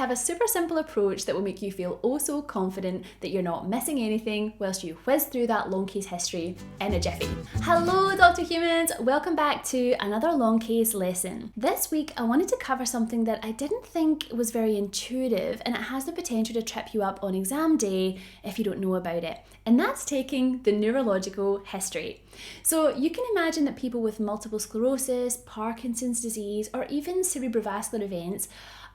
have a super simple approach that will make you feel oh so confident that you're not missing anything whilst you whiz through that long case history in a jiffy. Hello Dr. Humans, welcome back to another long case lesson. This week I wanted to cover something that I didn't think was very intuitive, and it has the potential to trip you up on exam day if you don't know about it, and that's taking the neurological history. So you can imagine that people with multiple sclerosis, Parkinson's disease, or even cerebrovascular events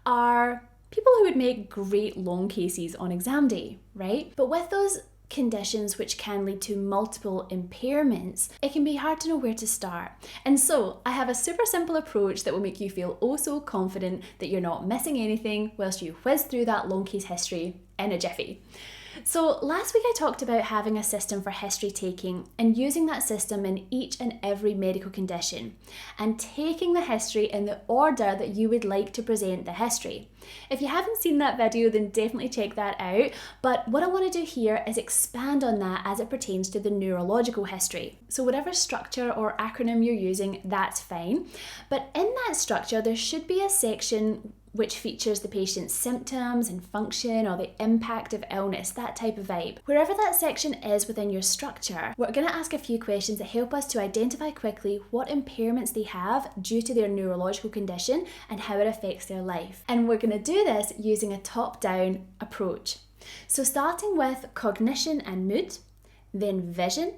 are people who would make great long cases on exam day, right? But with those conditions which can lead to multiple impairments, it can be hard to know where to start. And so I have a super simple approach that will make you feel oh so confident that you're not missing anything whilst you whiz through that long case history in a jiffy. So last week I talked about having a system for history taking and using that system in each and every medical condition and taking the history in the order that you would like to present the history. If you haven't seen that video, then definitely check that out. But what I want to do here is expand on that as it pertains to the neurological history. So whatever structure or acronym you're using, that's fine. But in that structure, there should be a section which features the patient's symptoms and function or the impact of illness, that type of vibe. Wherever that section is within your structure, we're going to ask a few questions that help us to identify quickly what impairments they have due to their neurological condition and how it affects their life. And we're going to do this using a top-down approach. So starting with cognition and mood, then vision,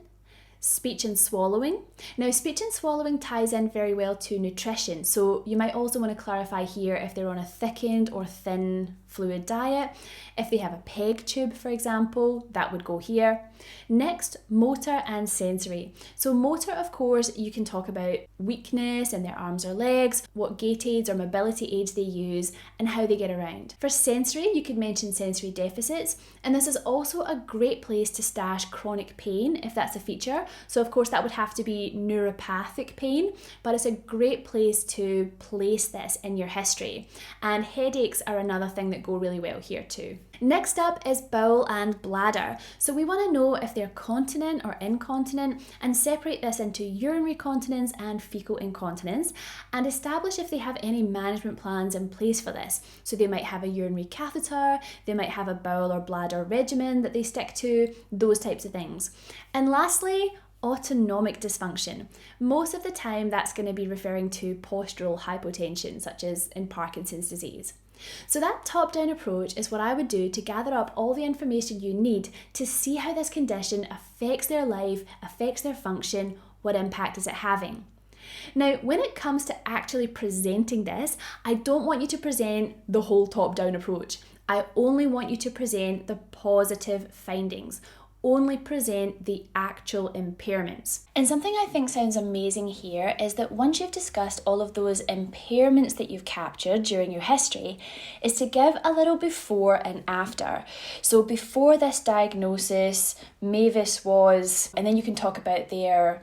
speech and swallowing. Now, speech and swallowing ties in very well to nutrition, so you might also want to clarify here if they're on a thickened or thin fluid diet. If they have a PEG tube, for example, that would go here. Next, motor and sensory. So motor, of course, you can talk about weakness in their arms or legs, what gait aids or mobility aids they use, and how they get around. For sensory, you could mention sensory deficits, and this is also a great place to stash chronic pain if that's a feature. So of course that would have to be neuropathic pain, but it's a great place to place this in your history. And headaches are another thing that go really well here too. Next up is bowel and bladder. So we want to know if they're continent or incontinent and separate this into urinary continence and fecal incontinence and establish if they have any management plans in place for this. So they might have a urinary catheter, they might have a bowel or bladder regimen that they stick to, those types of things. And lastly, autonomic dysfunction. Most of the time that's going to be referring to postural hypotension, such as in Parkinson's disease. So that top-down approach is what I would do to gather up all the information you need to see how this condition affects their life, affects their function, what impact is it having. Now, when it comes to actually presenting this, I don't want you to present the whole top-down approach. I only want you to present the positive findings. Only present the actual impairments. And something I think sounds amazing here is that once you've discussed all of those impairments that you've captured during your history, is to give a little before and after. So before this diagnosis, Mavis was, and then you can talk about their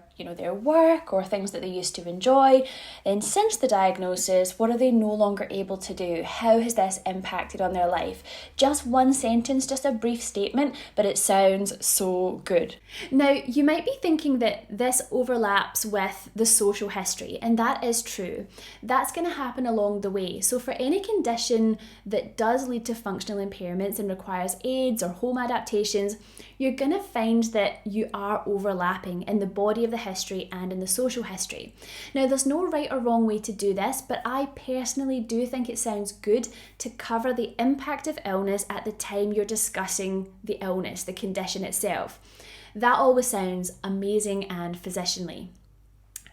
work or things that they used to enjoy. Then since the diagnosis, what are they no longer able to do? How has this impacted on their life? Just one sentence, just a brief statement, but it sounds so good. Now, you might be thinking that this overlaps with the social history, and that is true. That's going to happen along the way. So for any condition that does lead to functional impairments and requires aids or home adaptations, you're going to find that you are overlapping in the body of the history and in the social history. Now, there's no right or wrong way to do this, but I personally do think it sounds good to cover the impact of illness at the time you're discussing the illness, the condition itself. That always sounds amazing and physicianly.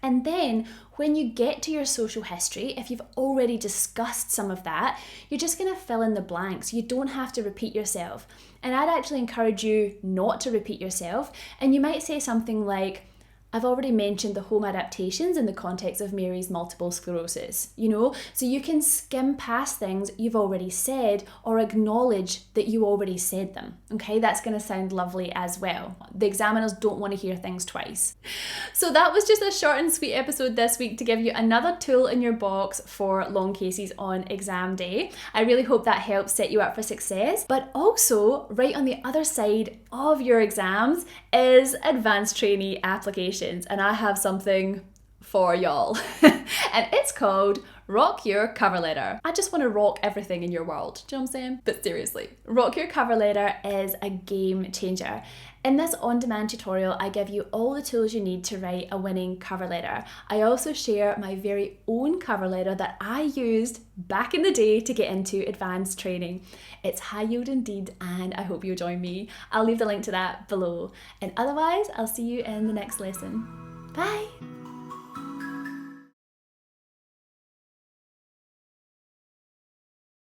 And then when you get to your social history, if you've already discussed some of that, you're just going to fill in the blanks. You don't have to repeat yourself. And I'd actually encourage you not to repeat yourself. And you might say something like, I've already mentioned the home adaptations in the context of Mary's multiple sclerosis, so you can skim past things you've already said or acknowledge that you already said them, okay? That's going to sound lovely as well. The examiners don't want to hear things twice. So that was just a short and sweet episode this week to give you another tool in your box for long cases on exam day. I really hope that helps set you up for success, but also right on the other side of your exams is advanced trainee applications, and I have something for y'all. And it's called Rock Your Cover Letter. I just want to rock everything in your world. Do you know what I'm saying? But seriously, Rock Your Cover Letter is a game changer. In this on-demand tutorial, I give you all the tools you need to write a winning cover letter. I also share my very own cover letter that I used back in the day to get into advanced training. It's high yield indeed, and I hope you'll join me. I'll leave the link to that below. And otherwise, I'll see you in the next lesson. Bye!